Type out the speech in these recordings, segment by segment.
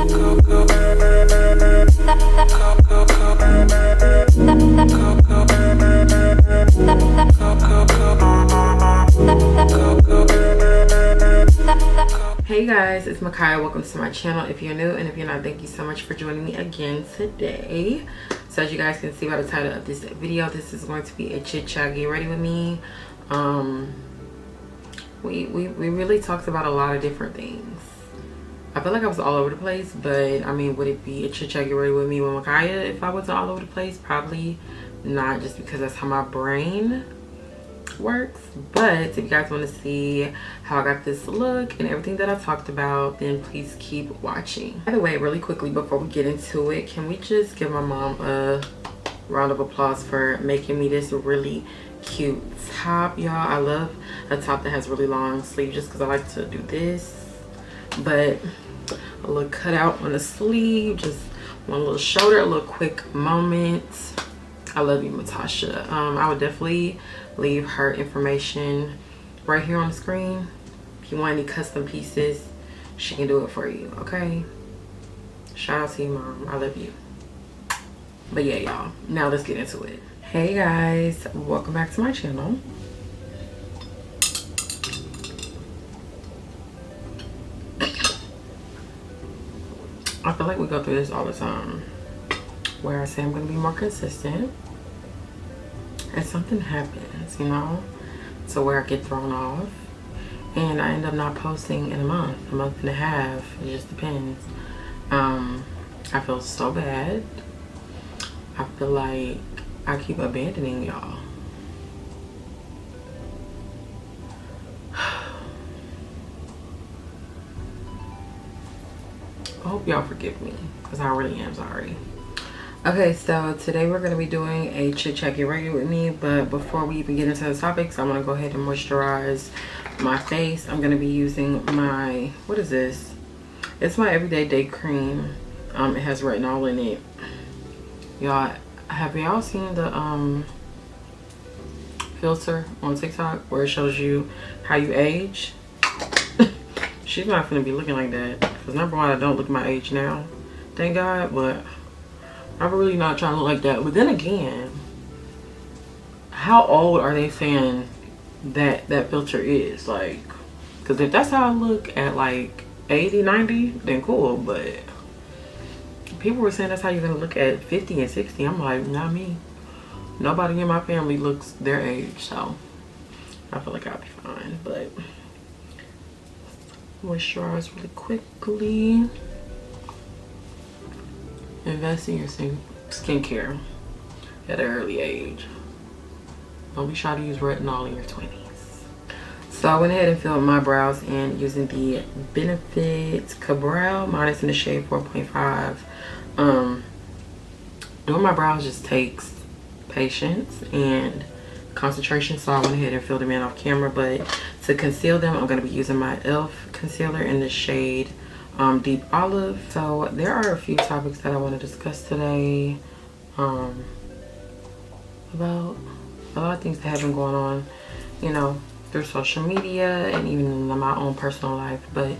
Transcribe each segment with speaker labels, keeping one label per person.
Speaker 1: Hey guys, it's Makaya. Welcome to my channel. If you're new, and if you're not, thank you so much for joining me again today. So as you guys can see by the title of this video, this is going to be a chit chat get ready with me. We really talked about a lot of different things. I feel like I was all over the place, but I mean, would it be a chit chat get ready with me with Makaya if I wasn't all over the place? Probably not, just because that's how my brain works. But if you guys want to see how I got this look and everything that I talked about, then please keep watching. By the way, really quickly before we get into it, can we just give my mom a round of applause for making me this really cute top, y'all? I love a top that has really long sleeves just because I like to do this, but a little cutout on the sleeve, just one little shoulder, a little quick moment. I love you, Natasha. I would definitely leave her information right here on the screen. If you want any custom pieces, she can do it for you, okay? Shout out to you, Mom. I love you. But yeah, y'all, now let's get into it. Hey guys, welcome back to my channel. I feel like we go through this all the time, where I say I'm gonna be more consistent and something happens, you know, to where I get thrown off and I end up not posting in a month and a half. It just depends. I feel so bad. I feel like I keep abandoning y'all. I hope y'all forgive me, because I really am sorry. Okay, so today we're going to be doing a chit chat get ready with me, but before we even get into the topics, I'm going to go ahead and moisturize my face. I'm going to be using my, what is this? It's my everyday day cream. It has retinol in it. Y'all, have y'all seen the filter on TikTok where it shows you how you age? She's not going to be looking like that, because number one, I don't look my age now, thank God, but I'm really not trying to look like that. But then again, how old are they saying that that filter is? Like, because if that's how I look at like 80, 90, then cool. But people were saying that's how you're going to look at 50 and 60. I'm like, not me. Nobody in my family looks their age. So I feel like I'll be fine. But moisturize really quickly. Invest in your skincare at an early age. Don't be shy to use retinol in your 20s. So I went ahead and filled my brows in using the Benefit Cabral. Mine is in the shade 4.5. Doing my brows just takes patience and concentration, so I went ahead and filled them in off camera. But to conceal them, I'm going to be using my e.l.f. concealer in the shade Deep Olive. So there are a few topics that I want to discuss today about a lot of things that have been going on, you know, through social media and even in my own personal life. But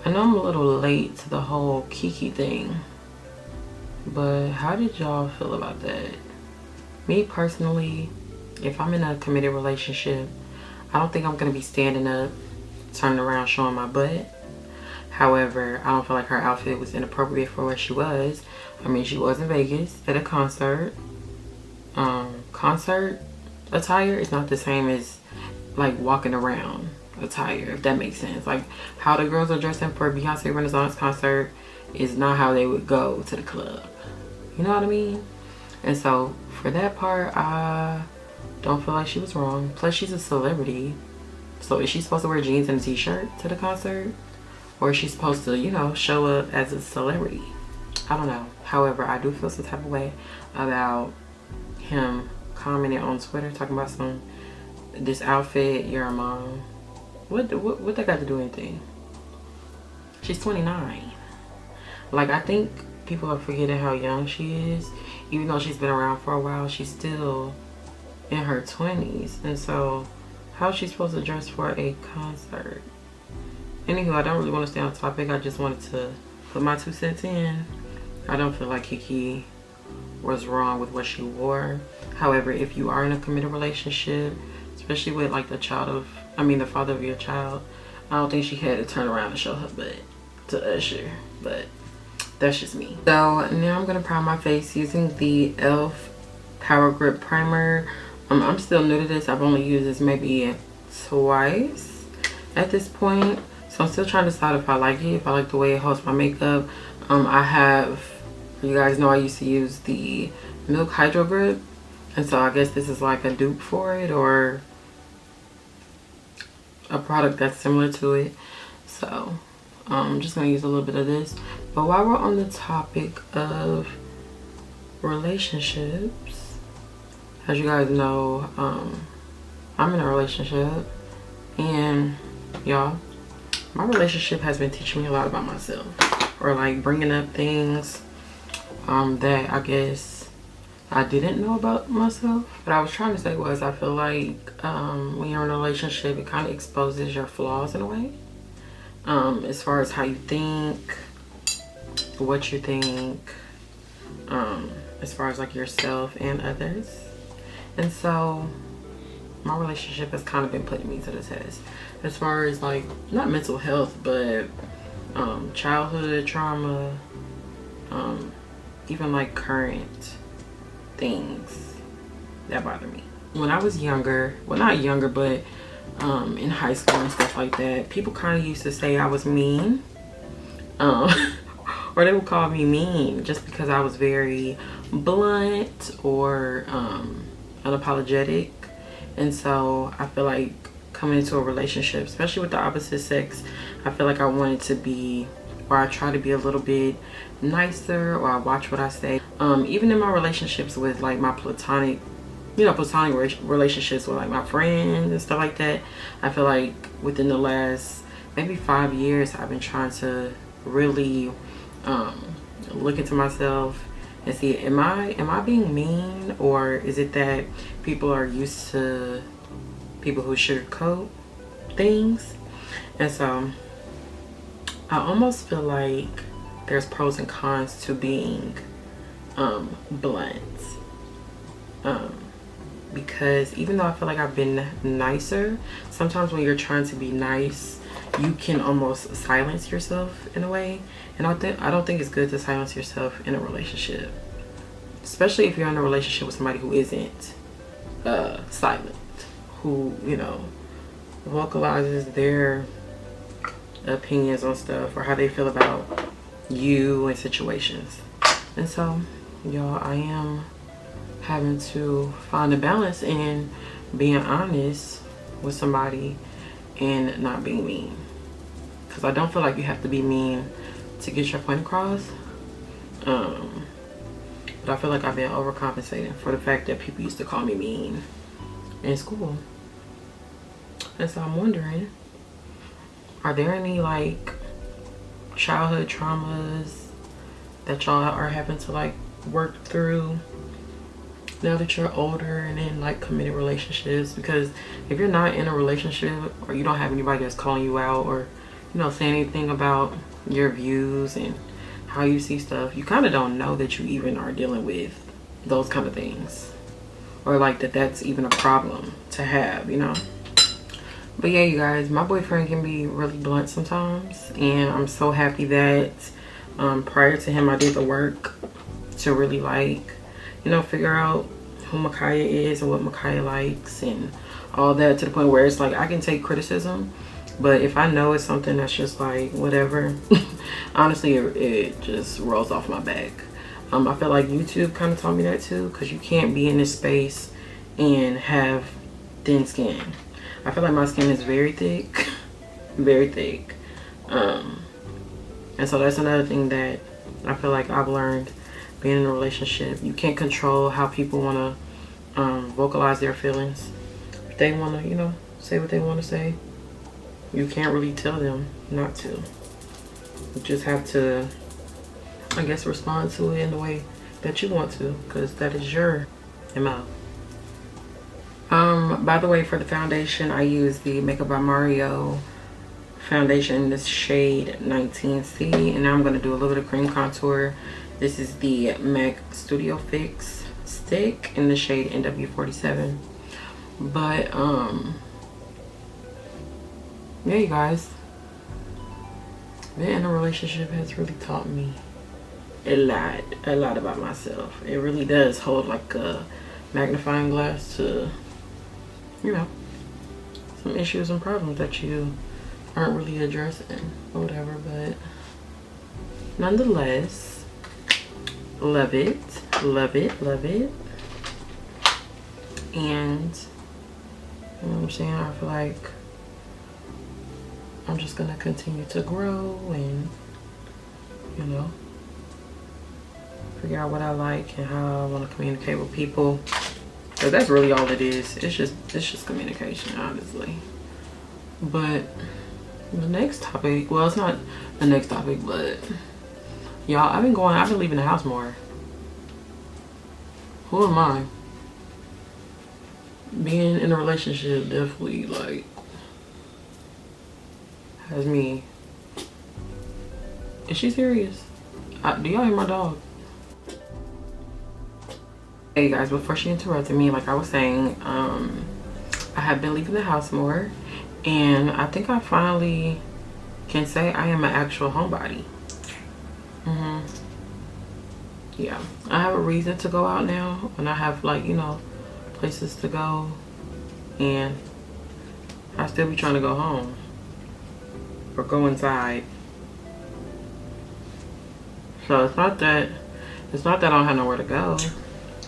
Speaker 1: I know I'm a little late to the whole Kiki thing, but how did y'all feel about that? Me personally, if I'm in a committed relationship, I don't think I'm going to be standing up, turning around, showing my butt. However, I don't feel like her outfit was inappropriate for where she was. I mean, she was in Vegas at a concert. Concert attire is not the same as like walking around attire, if that makes sense. Like how the girls are dressing for Beyonce Renaissance concert is not how they would go to the club. You know what I mean? And so for that part, I don't feel like she was wrong. Plus, she's a celebrity. So is she supposed to wear jeans and a t-shirt to the concert? Or is she supposed to, you know, show up as a celebrity? I don't know. However, I do feel some type of way about him commenting on Twitter talking about this outfit, you're a mom. What that got to do with anything? She's 29. Like, I think people are forgetting how young she is. Even though she's been around for a while, she's still in her 20s. And so how is she supposed to dress for a concert? Anywho, I don't really want to stay on topic. I just wanted to put my 2 cents in. I don't feel like Kiki was wrong with what she wore. However, if you are in a committed relationship, especially with like the father of your child, I don't think she had to turn around and show her butt to Usher, but that's just me. So now I'm gonna prime my face using the e.l.f. Power Grip Primer. I'm still new to this. I've only used this maybe twice at this point, so I'm still trying to decide if I like it, if I like the way it holds my makeup. You guys know I used to use the Milk Hydro Grip, and so I guess this is like a dupe for it, or a product that's similar to it. So I'm just gonna use a little bit of this. But while we're on the topic of relationships, as you guys know, I'm in a relationship, and y'all, my relationship has been teaching me a lot about myself, or like bringing up things that I guess I didn't know about myself. What I was trying to say was, I feel like when you're in a relationship, it kind of exposes your flaws in a way, as far as how you think, what you think, as far as like yourself and others. And so my relationship has kind of been putting me to the test, as far as like, not mental health, but childhood trauma, even like current things that bother me. When I was younger, well, not younger, but in high school and stuff like that, people kind of used to say I was mean, or they would call me mean just because I was very blunt or unapologetic. And so I feel like coming into a relationship, especially with the opposite sex, I feel like I wanted to be, or I try to be a little bit nicer, or I watch what I say. Even in my relationships with like my platonic relationships with like my friends and stuff like that, I feel like within the last maybe 5 years, I've been trying to really look into myself and see, am I being mean, or is it that people are used to people who sugarcoat things? And so I almost feel like there's pros and cons to being blunt, because even though I feel like I've been nicer, sometimes when you're trying to be nice, you can almost silence yourself in a way. And I don't think it's good to silence yourself in a relationship, especially if you're in a relationship with somebody who isn't silent, who, you know, vocalizes their opinions on stuff or how they feel about you and situations. And so, y'all, I am having to find a balance in being honest with somebody and not being mean, because I don't feel like you have to be mean to get your point across. But I feel like I've been overcompensating for the fact that people used to call me mean in school. And so I'm wondering, are there any like childhood traumas that y'all are having to like work through now that you're older and in like committed relationships? Because if you're not in a relationship, or you don't have anybody that's calling you out, or, you know, saying anything about your views and how you see stuff, you kind of don't know that you even are dealing with those kind of things, or like that's even a problem to have, you know. But yeah, you guys, my boyfriend can be really blunt sometimes, and I'm so happy that prior to him, I did the work to really like, you know, figure out who Makaya is and what Makaya likes and all that, to the point where it's like I can take criticism, but if I know it's something that's just like whatever, honestly, it just rolls off my back. I feel like YouTube kind of taught me that too, because you can't be in this space and have thin skin. I feel like my skin is very thick, very thick. And so that's another thing that I feel like I've learned being in a relationship. You can't control how people want to vocalize their feelings. If they want to, you know, say what they want to say, you can't really tell them not to. You just have to, I guess, respond to it in the way that you want to, because that is your MO. By the way, for the foundation, I use the Makeup by Mario foundation in this shade 19C, and now I'm going to do a little bit of cream contour. This is the MAC Studio Fix stick in the shade NW47. But yeah, you guys, being in a relationship has really taught me a lot about myself. It really does hold like a magnifying glass to, you know, some issues and problems that you aren't really addressing or whatever. But nonetheless, love it, love it, love it. And you know what I'm saying, I feel like I'm just gonna continue to grow and, you know, figure out what I like and how I want to communicate with people. So that's really all it is. It's just communication, honestly. But the next topic, well, it's not the next topic, but y'all, I've been leaving the house more. Who am I? Being in a relationship definitely like has me. Is she serious? Do y'all hear my dog? Hey guys, before she interrupted me, like I was saying, I have been leaving the house more, and I think I finally can say I am an actual homebody. Yeah, I have a reason to go out now, and I have, like, you know, places to go, and I still be trying to go home or go inside. So it's not that I don't have nowhere to go.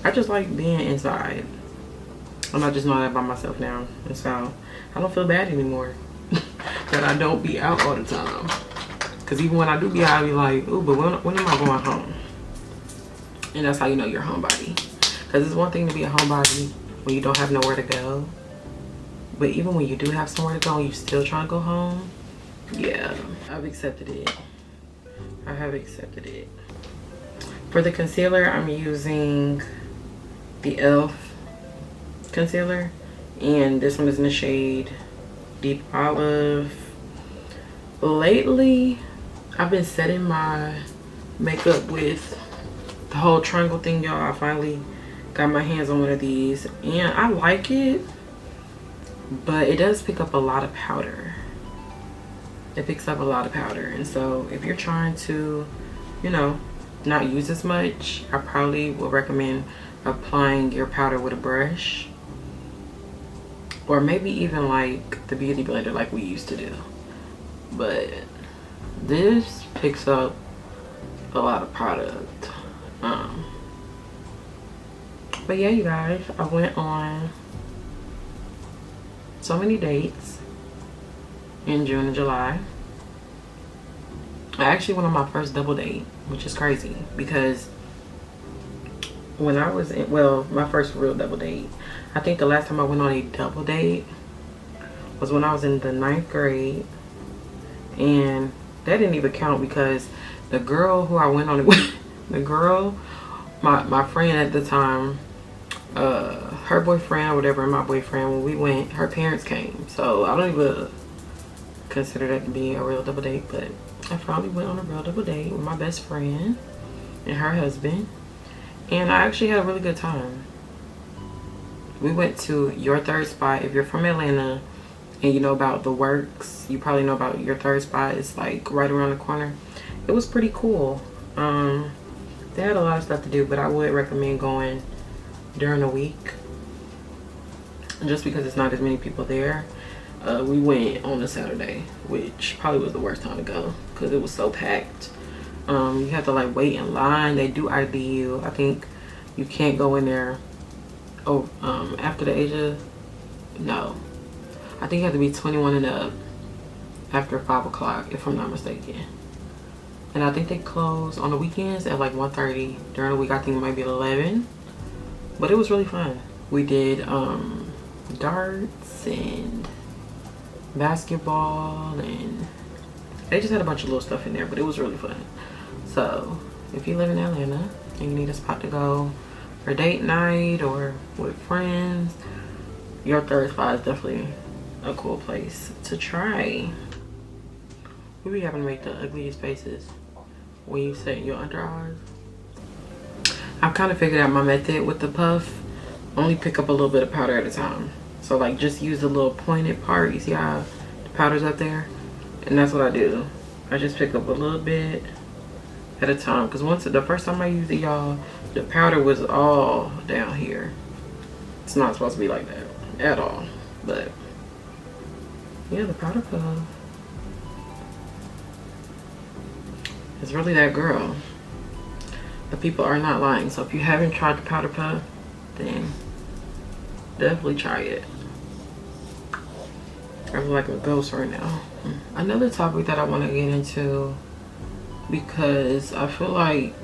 Speaker 1: I just like being inside. I'm not just doing that by myself now, and so I don't feel bad anymore that I don't be out all the time. Cause even when I do be out, I be like, ooh, but when am I going home? And that's how you know you're a homebody. Cause it's one thing to be a homebody when you don't have nowhere to go, but even when you do have somewhere to go and you still trying to go home, yeah, I've accepted it. I have accepted it. For the concealer, I'm using the e.l.f. concealer, and this one is in the shade Deep Olive. Lately, I've been setting my makeup with the whole triangle thing, y'all. I finally got my hands on one of these, and I like it, but it does pick up a lot of powder. It picks up a lot of powder, and so if you're trying to, you know, not use as much, I probably will recommend applying your powder with a brush, or maybe even like the beauty blender like we used to do. But this picks up a lot of product. But yeah, you guys, I went on so many dates in June and July. I actually went on my first double date, which is crazy because when I was in, well, my first real double date, I think the last time I went on a double date was when I was in the 9th grade, and that didn't even count because the girl who I went on it with, the girl, my friend at the time, her boyfriend or whatever, and my boyfriend, when we went, her parents came, so I don't even consider that to be a real double date. But I finally went on a real double date with my best friend and her husband, and I actually had a really good time. We went to Your Third Spot. If you're from Atlanta and you know about the Works, you probably know about Your Third Spot. It's like right around the corner. It was pretty cool. They had a lot of stuff to do, but I would recommend going during the week just because it's not as many people there. We went on a Saturday, which probably was the worst time to go because it was so packed. You have to like wait in line. They do ID you. I think you can't go in there after the age of, no, I think you have to be 21 and up after 5 o'clock if I'm not mistaken. And I think they close on the weekends at like 1:30. During the week I think it might be at 11. But it was really fun. We did darts and basketball, and they just had a bunch of little stuff in there, but it was really fun. So if you live in Atlanta and you need a spot to go for date night or with friends, Your Third Spot is definitely a cool place to try. We be having to make the ugliest faces when you set your under eyes. I've kind of figured out my method with the puff. Only pick up a little bit of powder at a time. So like just use the little pointed part. You see how the powder's up there? And that's what I do. I just pick up a little bit at a time. Because the first time I used it, y'all, the powder was all down here. It's not supposed to be like that at all. But yeah, the powder puff is really that girl. The people are not lying. So if you haven't tried the powder puff, then definitely try it. I feel like a ghost right now. Another topic that I want to get into, because I feel like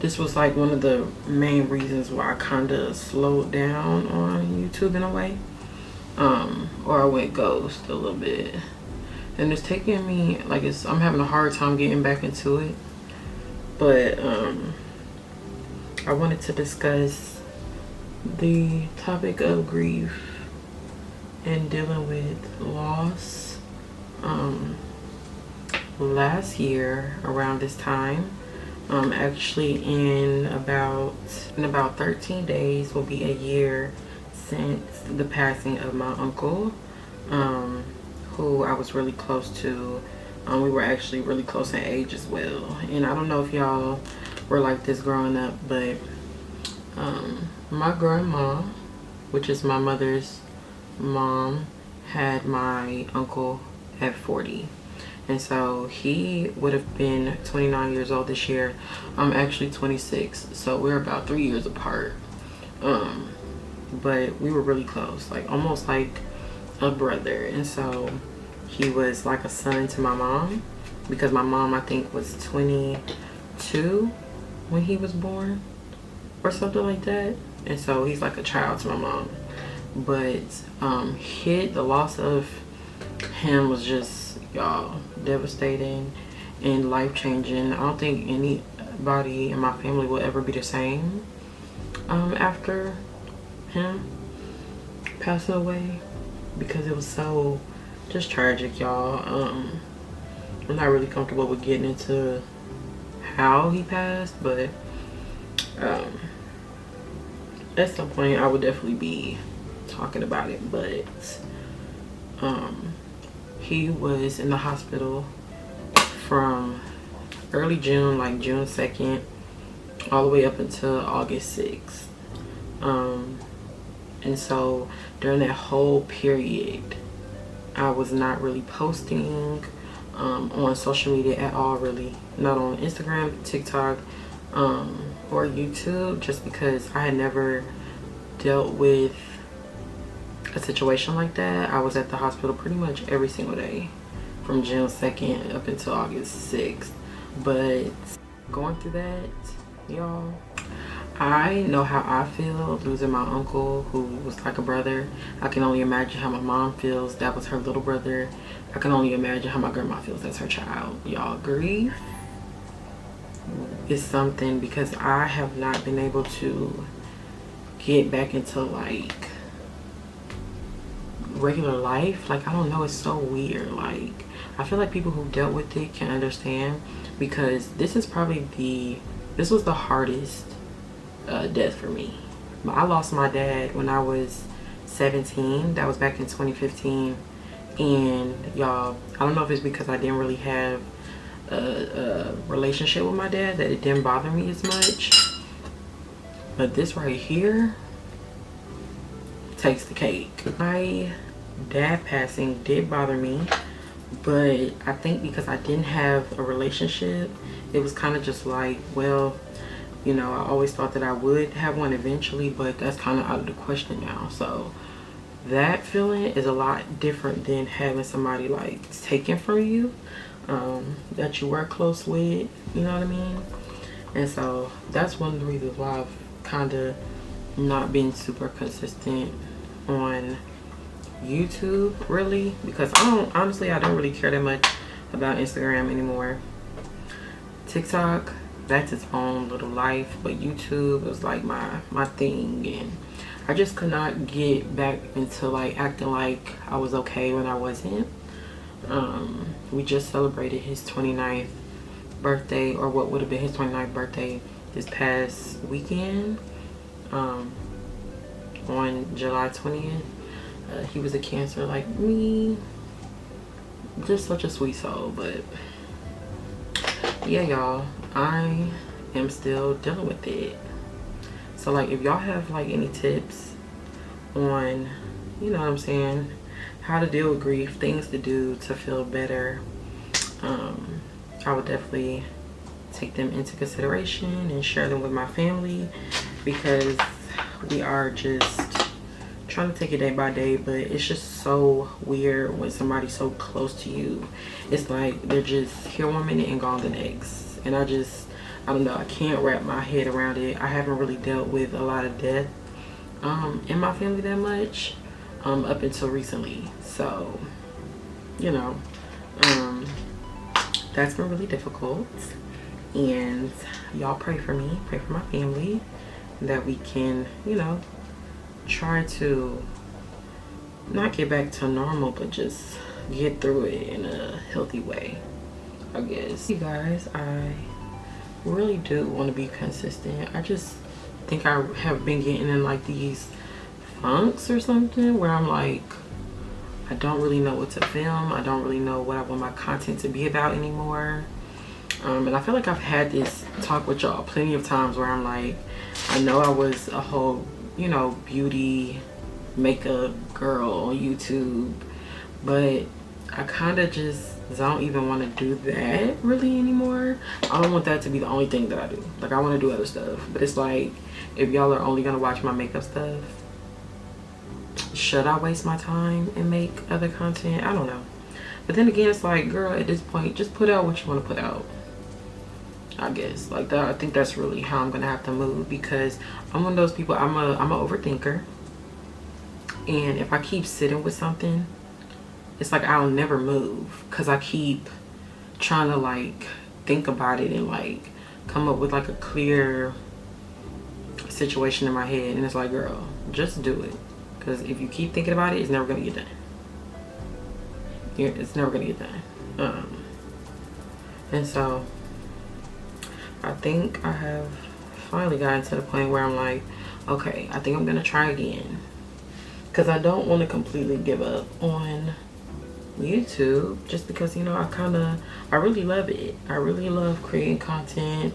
Speaker 1: this was like one of the main reasons why I kind of slowed down on YouTube in a way, or I went ghost a little bit, and it's taking me like I'm having a hard time getting back into it. But I wanted to discuss the topic of grief and dealing with loss. Last year around this time, actually in about 13 days will be a year since the passing of my uncle, who I was really close to. We were actually really close in age as well. And I don't know if y'all were like this growing up, but my grandma, which is my mother's mom, had my uncle at 40. And so he would have been 29 years old this year. I'm actually 26, so we're about 3 years apart. But we were really close, like almost like a brother. And so he was like a son to my mom, because my mom, I think, was 22 when he was born or something like that. And so he's like a child to my mom. But the loss of him was just, y'all, devastating and life-changing. I don't think anybody in my family will ever be the same after him passing away, because it was so just tragic, y'all. I'm not really comfortable with getting into how he passed, but at some point I would definitely be talking about it. But he was in the hospital from early June, like June 2nd, all the way up until August 6th. And so during that whole period, I was not really posting on social media at all, really. Not on Instagram, TikTok, or YouTube, just because I had never dealt with a situation like that. I was at the hospital pretty much every single day from June 2nd up until August 6th. But going through that, y'all, I know how I feel losing my uncle, who was like a brother. I can only imagine how my mom feels. That was her little brother. I can only imagine how my grandma feels. That's her child. Y'all, grief is something, because I have not been able to get back into like regular life. Like, I don't know, it's so weird. Like, I feel like people who dealt with it can understand, because this was the hardest death for me. I lost my dad when I was 17. That was back in 2015. And y'all, I don't know if it's because I didn't really have a relationship with my dad that it didn't bother me as much, but this right here takes the cake. My dad passing did bother me, but I think because I didn't have a relationship, it was kind of just like, well, you know, I always thought that I would have one eventually, but that's kind of out of the question now. So that feeling is a lot different than having somebody like taken from you, that you work close with, you know what I mean? And so that's one of the reasons why I've kind of not been super consistent on YouTube, really, because honestly I don't really care that much about Instagram anymore. TikTok, that's its own little life, but YouTube was like my thing, and I just could not get back into like acting like I was okay when I wasn't. We just celebrated his 29th birthday, or what would have been his 29th birthday this past weekend, on July 20th. He was a Cancer like me. Just such a sweet soul. But yeah, y'all, I am still dealing with it. So like, if y'all have like any tips on, you know what I'm saying, how to deal with grief, things to do to feel better, I would definitely take them into consideration and share them with my family, because we are just trying to take it day by day. But it's just so weird when somebody's so close to you. It's like they're just here one minute and gone the next. And I don't know, I can't wrap my head around it. I haven't really dealt with a lot of death in my family that much up until recently. So, you know, that's been really difficult. And y'all pray for me, pray for my family, that we can, you know, try to not get back to normal, but just get through it in a healthy way, I guess. You guys, I really do want to be consistent. I just think I have been getting in like these funks or something where I'm like, I don't really know what to film. I don't really know what I want my content to be about anymore. And I feel like I've had this talk with y'all plenty of times where I'm like, I know I was a whole, you know, beauty makeup girl on YouTube, but I kind of just don't even want to do that really anymore. I don't want that to be the only thing that I do. Like, I want to do other stuff, but it's like, if y'all are only gonna watch my makeup stuff, should I waste my time and make other content? I don't know. But then again, it's like, girl, at this point, just put out what you want to put out, I guess. Like that, I think that's really how I'm gonna have to move, because I'm one of those people, I'm a overthinker, and if I keep sitting with something, it's like I'll never move, because I keep trying to like think about it and like come up with like a clear situation in my head. And it's like, girl, just do it, because if you keep thinking about it, it's never gonna get done. It's never gonna get done. And so I think I have finally gotten to the point where I'm like, okay, I think I'm gonna try again, because I don't want to completely give up on YouTube, just because, you know, I really love it. I really love creating content.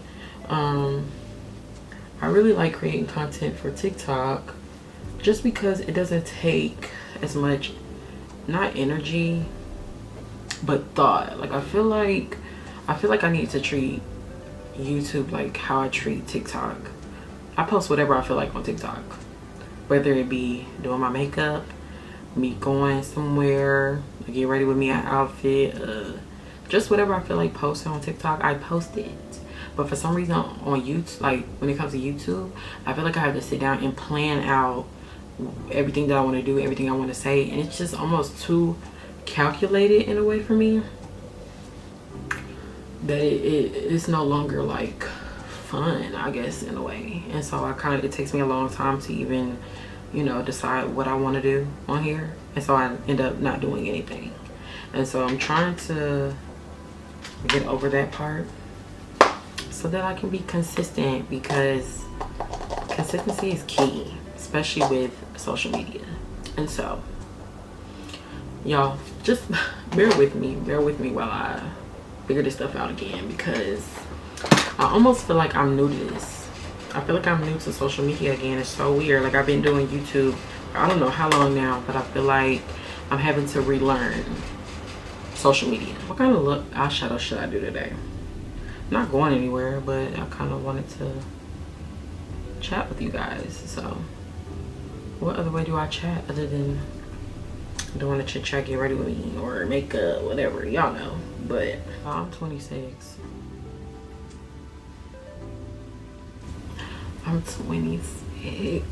Speaker 1: I really like creating content for TikTok, just because it doesn't take as much, not energy, but thought. Like, I feel like I need to treat YouTube like how I treat TikTok. I post whatever I feel like on TikTok, whether it be doing my makeup, me going somewhere, get ready with me an outfit, just whatever I feel like posting on TikTok, I post it. But for some reason on YouTube, like when it comes to YouTube, I feel like I have to sit down and plan out everything that I want to do, everything I want to say, and it's just almost too calculated in a way for me, that it's no longer like fun, I guess, in a way. And so it takes me a long time to even, you know, decide what I want to do on here, and so I end up not doing anything. And so I'm trying to get over that part so that I can be consistent, because consistency is key, especially with social media. And so y'all, just bear with me while I figure this stuff out again, because I almost feel like I'm new to this. I feel like I'm new to social media again. It's so weird. Like, I've been doing YouTube for I don't know how long now, but I feel like I'm having to relearn social media. What kind of eyeshadow should I do today? I'm not going anywhere, but I kind of wanted to chat with you guys. So what other way do I chat other than doing a chit chat, get ready with me, or makeup, whatever, y'all know. But I'm 26. I'm 26,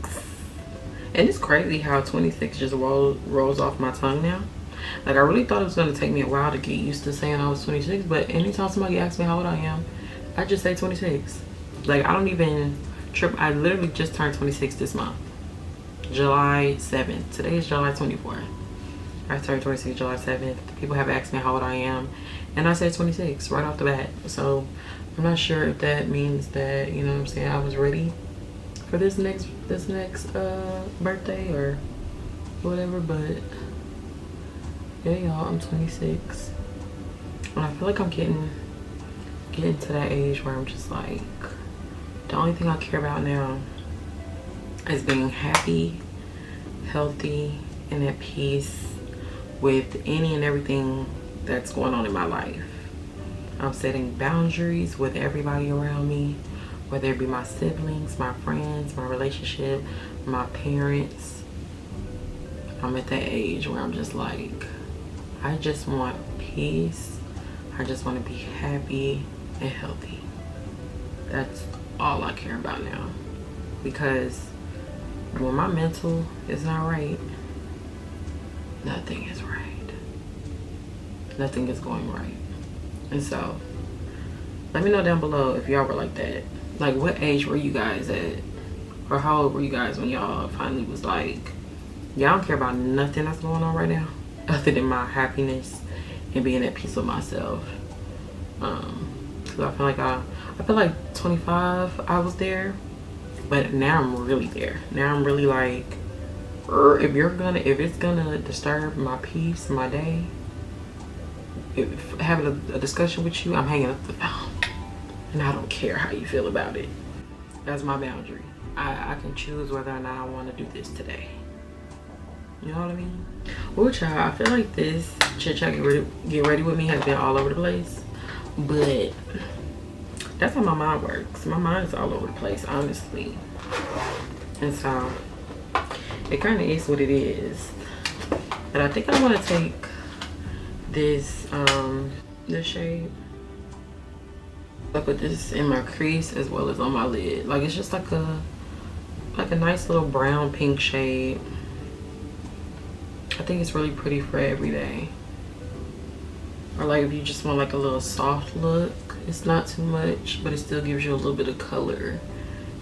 Speaker 1: and it's crazy how 26 just rolls off my tongue now. Like, I really thought it was going to take me a while to get used to saying I was 26, but anytime somebody asks me how old I am, I just say 26. Like, I don't even trip. I literally just turned 26 this month, July 7th. Today is July 24th. I turned 26 July 7th. People have asked me how old I am, and I said 26 right off the bat. So I'm not sure if that means that, you know what I'm saying, I was ready for this next birthday or whatever, but yeah, y'all, I'm 26. And I feel like I'm getting to that age where I'm just like, the only thing I care about now is being happy, healthy, and at peace with any and everything that's going on in my life. I'm setting boundaries with everybody around me, whether it be my siblings, my friends, my relationship, my parents. I'm at that age where I'm just like, I just want peace. I just want to be happy and healthy. That's all I care about now. Because when my mental is not right, nothing is right. Nothing is going right. And so, let me know down below if y'all were like that. Like, what age were you guys at? Or how old were you guys when y'all finally was like, y'all don't care about nothing that's going on right now other than my happiness and being at peace with myself. Cause I feel like 25 I was there, but now I'm really there. Now I'm really like, if it's gonna disturb my peace, my day, if having a discussion with you, I'm hanging up the phone, and I don't care how you feel about it. That's my boundary. I can choose whether or not I want to do this today. You know what I mean? Well, child, I feel like this Chit Chat Get Ready With Me has been all over the place, but that's how my mind works. My mind's all over the place, honestly. And so it kind of is what it is. And I think I want to take this shade. I put this in my crease as well as on my lid. Like, it's just like a nice little brown pink shade. I think it's really pretty for every day. Or like if you just want like a little soft look, it's not too much, but it still gives you a little bit of color.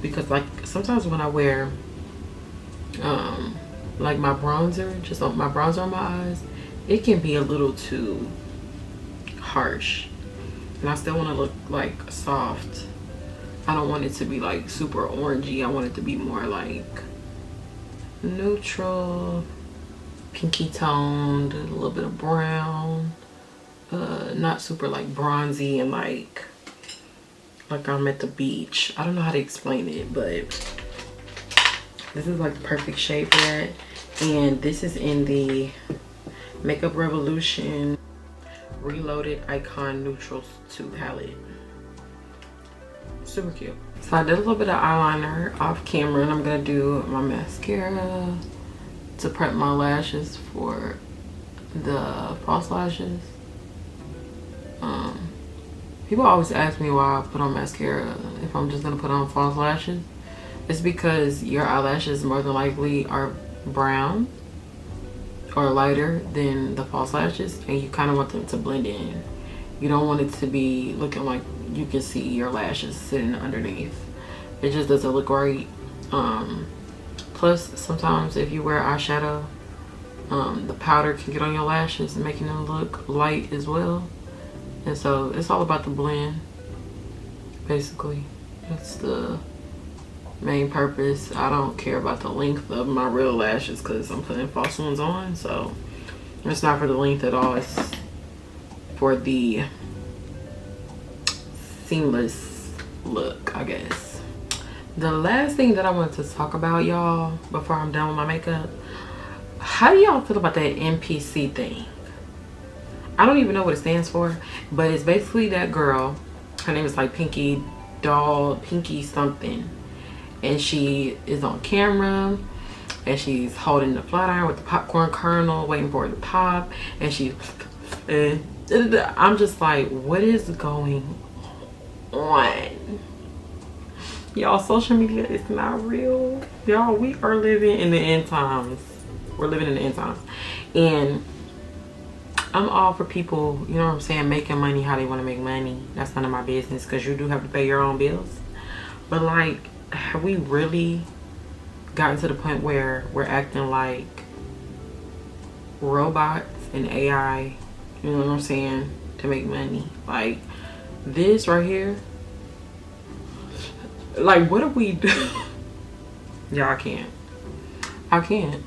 Speaker 1: Because like sometimes when I wear like my bronzer, just on my bronzer on my eyes, it can be a little too harsh. And I still want to look like soft. I don't want it to be like super orangey. I want it to be more like neutral, pinky toned, a little bit of brown. Not super like bronzy and like I'm at the beach. I don't know how to explain it, but this is like the perfect shade for that. And this is in the Makeup Revolution Reloaded Icon Neutrals 2 palette. Super cute. So I did a little bit of eyeliner off camera, and I'm gonna do my mascara to prep my lashes for the false lashes. People always ask me why I put on mascara if I'm just gonna put on false lashes. It's because your eyelashes more than likely are brown or lighter than the false lashes, and you kind of want them to blend in. You don't want it to be looking like you can see your lashes sitting underneath. It just doesn't look right. Plus, sometimes if you wear eyeshadow, the powder can get on your lashes, making them look light as well. And so it's all about the blend, basically. That's the main purpose. I don't care about the length of my real lashes because I'm putting false ones on, so it's not for the length at all. It's for the seamless look, I guess. The last thing that I wanted to talk about, y'all, before I'm done with my makeup, how do y'all feel about that NPC thing? I don't even know what it stands for, but it's basically that girl. Her name is like Pinky Doll, Pinky something. And she is on camera, and she's holding the flat iron with the popcorn kernel, waiting for it to pop. And I'm just like, what is going on? Y'all, social media is not real. Y'all, we are living in the end times. We're living in the end times. And I'm all for people, you know what I'm saying, making money how they want to make money. That's none of my business, because you do have to pay your own bills. But like, have we really gotten to the point where we're acting like robots and AI, you know what I'm saying, to make money. Like this right here, like what do we do? Yeah, I can't.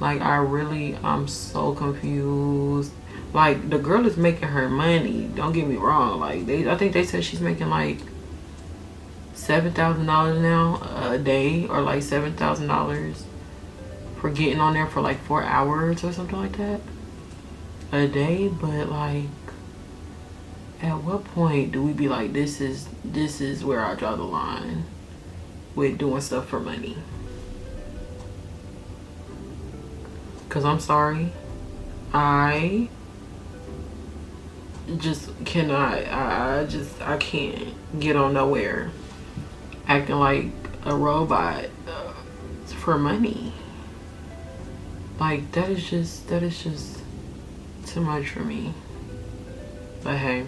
Speaker 1: Like I'm so confused. Like the girl is making her money, don't get me wrong. Like I think they said she's making like $7,000 now a day, or like $7,000 for getting on there for like 4 hours or something like that a day. But like, at what point do we be like, this is where I draw the line with doing stuff for money? Because I'm sorry, I just cannot, I can't get on nowhere acting like a robot for money. Like that is just too much for me. But hey,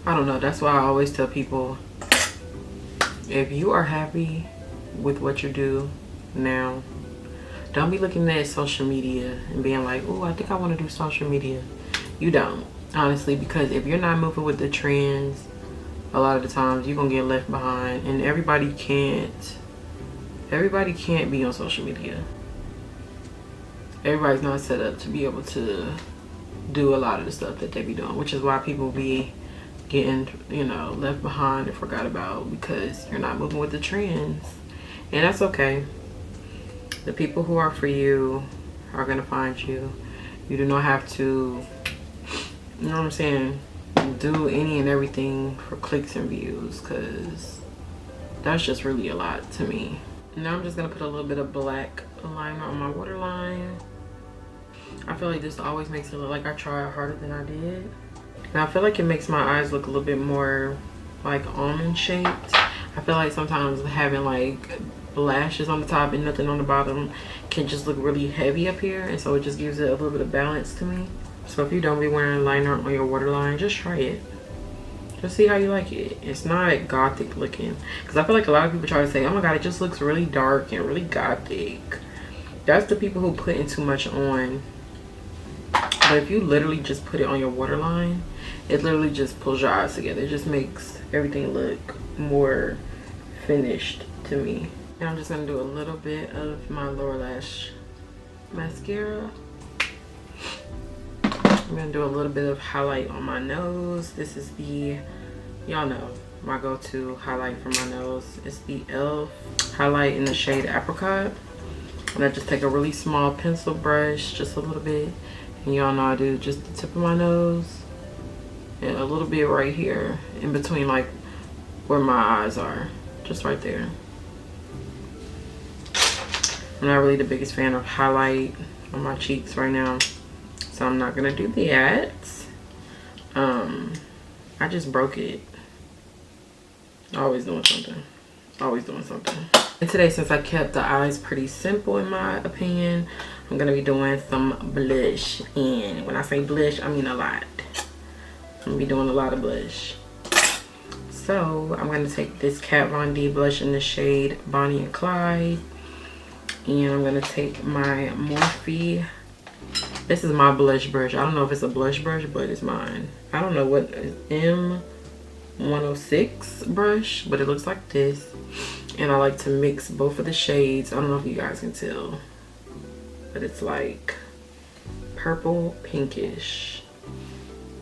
Speaker 1: I don't know. That's why I always tell people, if you are happy with what you do now, don't be looking at social media and being like, oh, I think I want to do social media. You don't, honestly, because if you're not moving with the trends, a lot of the times you're gonna get left behind. And everybody can't be on social media. Everybody's not set up to be able to do a lot of the stuff that they be doing, which is why people be getting, you know, left behind and forgot about, because you're not moving with the trends. And that's okay. The people who are for you are gonna find you. You do not have to, you know what I'm saying, do any and everything for clicks and views, because that's just really a lot to me. Now I'm just gonna put a little bit of black liner on my waterline. I feel like this always makes it look like I tried harder than I did. And I feel like it makes my eyes look a little bit more like almond shaped. I feel like sometimes having like lashes on the top and nothing on the bottom can just look really heavy up here, and so it just gives it a little bit of balance to me. So if you don't be wearing liner on your waterline, just try it. Just see how you like it. It's not gothic looking, because I feel like a lot of people try to say, oh my god, it just looks really dark and really gothic. That's the people who put in too much on. But if you literally just put it on your waterline, it literally just pulls your eyes together. It just makes everything look more finished to me. And I'm just gonna do a little bit of my lower lash mascara. I'm gonna do a little bit of highlight on my nose. This is the, y'all know, my go-to highlight for my nose. It's the e.l.f. highlight in the shade Apricot. And I just take a really small pencil brush, just a little bit. And y'all know I do just the tip of my nose. And a little bit right here, in between like where my eyes are. Just right there. I'm not really the biggest fan of highlight on my cheeks right now, so I'm not gonna do that. I just broke it. Always doing something. Always doing something. And today, since I kept the eyes pretty simple in my opinion, I'm gonna be doing some blush. And when I say blush, I mean a lot. I'm gonna be doing a lot of blush. So I'm gonna take this KatVonD blush in the shade Bonnie+Clyde. And I'm gonna take my Morphe. This is my blush brush. I don't know if it's a blush brush, but it's mine. I don't know what is M106 brush, but it looks like this. And I like to mix both of the shades. I don't know if you guys can tell, but it's like purple pinkish.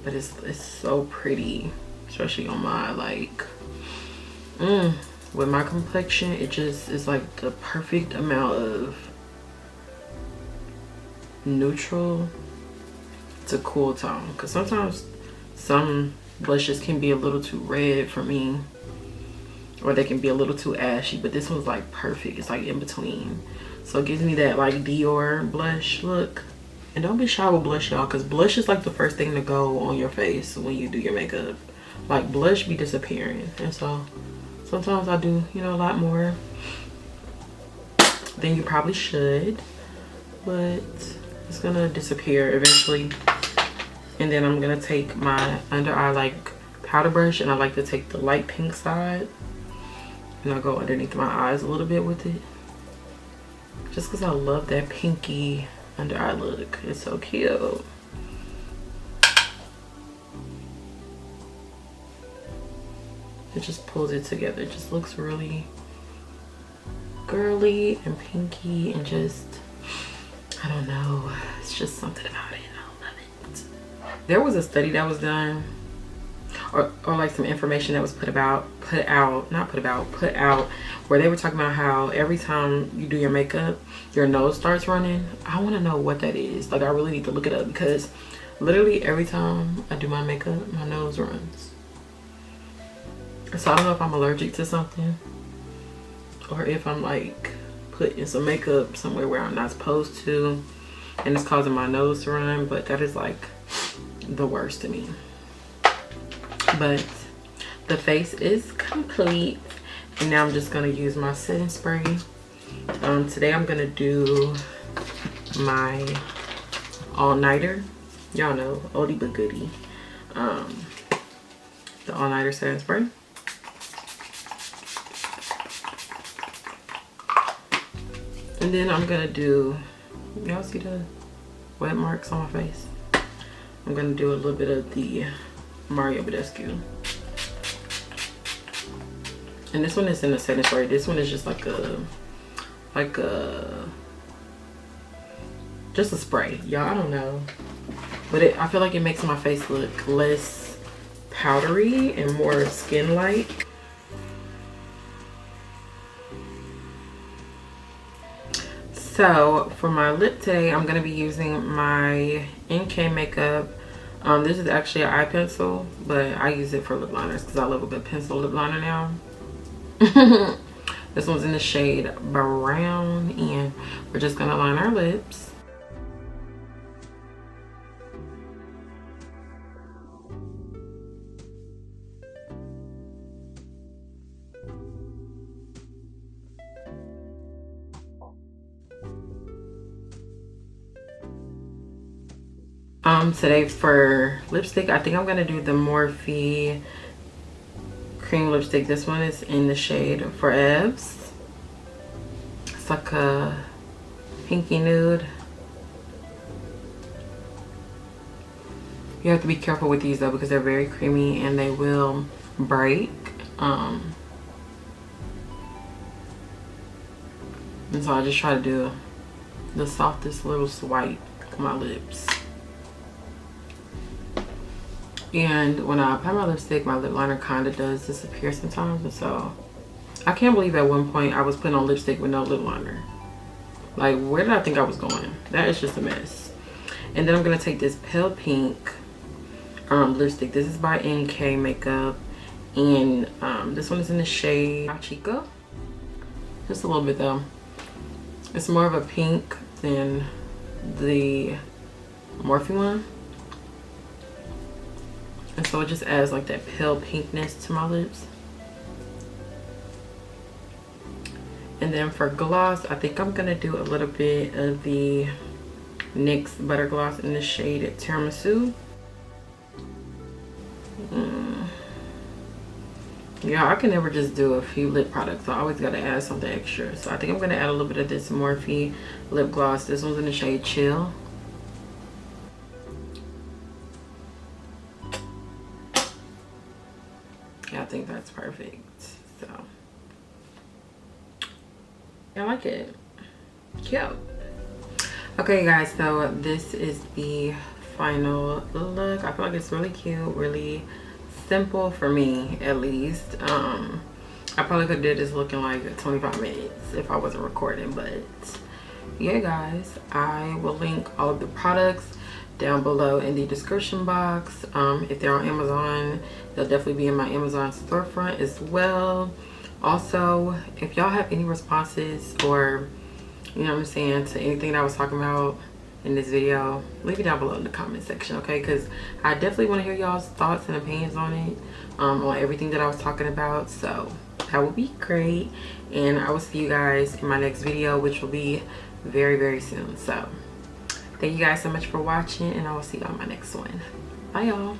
Speaker 1: But it's so pretty, especially on my like with my complexion. It just is like the perfect amount of neutral to cool tone, because sometimes some blushes can be a little too red for me, or they can be a little too ashy, but this one's like perfect. It's like in between, so it gives me that like Dior blush look. And don't be shy with blush, y'all, because blush is like the first thing to go on your face when you do your makeup. Like blush be disappearing, and so sometimes I do, you know, a lot more than you probably should, but it's gonna disappear eventually. And then I'm gonna take my under eye like powder brush, and I like to take the light pink side, and I'll go underneath my eyes a little bit with it, just because I love that pinky under eye look. It's so cute. It just pulls it together. It just looks really girly and pinky and just, I don't know, it's just something about it. I love it. There was a study that was done, or like some information that was put out, where they were talking about how every time you do your makeup, your nose starts running. I want to know what that is. Like, I really need to look it up, because literally every time I do my makeup, my nose runs. So I don't know if I'm allergic to something, or if I'm like putting some makeup somewhere where I'm not supposed to and it's causing my nose to run, but that is like the worst to me. But the face is complete, and now I'm just gonna use my setting spray. Today I'm gonna do my all-nighter. Y'all know, oldie but goodie. The all-nighter setting spray. And then I'm gonna do, y'all see the wet marks on my face? I'm gonna do a little bit of the Badescu. And this one is in the setting spray. This one is just like just a spray. Y'all, I don't know. But I feel like it makes my face look less powdery and more skin-like. So for my lip today, I'm gonna be using my NK makeup. This is actually an eye pencil, but I use it for lip liners because I love a good pencil lip liner now. This one's in the shade Brown, and we're just gonna line our lips. Today for lipstick, I think I'm gonna do the Morphe cream lipstick. This one is in the shade Forevs. It's like a pinky nude. You have to be careful with these though, because they're very creamy and they will break. And so I just try to do the softest little swipe on my lips. And when I apply my lipstick, my lip liner kind of does disappear sometimes. And so I can't believe at one point I was putting on lipstick with no lip liner. Like, where did I think I was going? That is just a mess. And then I'm going to take this pale pink lipstick. This is by NK Makeup. And this one is in the shade Chico. Just a little bit though. It's more of a pink than the Morphe one. And so it just adds like that pale pinkness to my lips. And then for gloss, I think I'm gonna do a little bit of the NYX Butter Gloss in the shade Tiramisu. Yeah, I can never just do a few lip products. I always gotta add something extra. So I think I'm gonna add a little bit of this Morphe lip gloss. This one's in the shade Chill. I think that's perfect. So I like it. Cute. Okay guys, so this is the final look. I feel like it's really cute, really simple for me at least. I probably could have did this looking like 25 minutes if I wasn't recording, but yeah guys, I will link all of the products down below in the description box. If they're on Amazon, they'll definitely be in my Amazon storefront as well. Also, if y'all have any responses or, you know what I'm saying, to anything that I was talking about in this video, leave it down below in the comment section, okay? Because I definitely want to hear y'all's thoughts and opinions on it, on everything that I was talking about. So that would be great, and I will see you guys in my next video, which will be very, very soon. So thank you guys so much for watching, and I will see y'all in my next one. Bye y'all.